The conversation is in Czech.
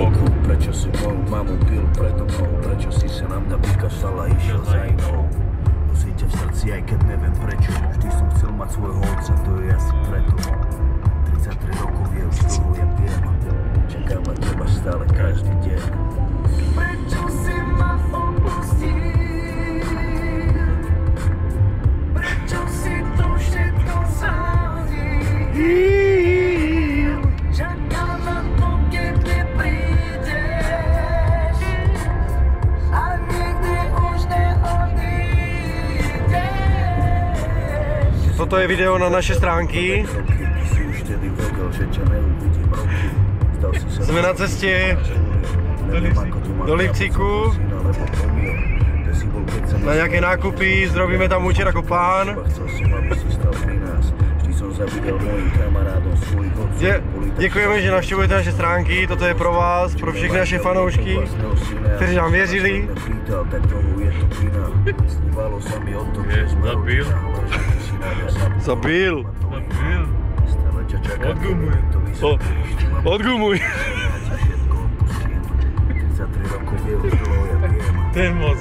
boku. Prečo si moju mamu bil predo mnou? Prečo si sa na mňa vykašľala a išiel za inou? Nosíte v srdci, aj keď neviem prečo. Vždy som chcel mať svojho otca, to je asi preto. 33 rokov je už dlho, ja viem. Čakám na teba stále každý deň. Prečo si ma opustil? Prečo si to všetko zradil? Čakám na to, keď neprídeš a nikdy už neodídeš. Toto je video na naše stránky. Jsme na cestě do Lipcíku na nějaké nákupy, zdrobíme tam Vúčera Kopán. Děkujeme, že navštěvujete naše stránky, toto je pro vás, pro všechny naše fanoušky, kteří nám věřili. Zabil. Odgumuj. Ten moc.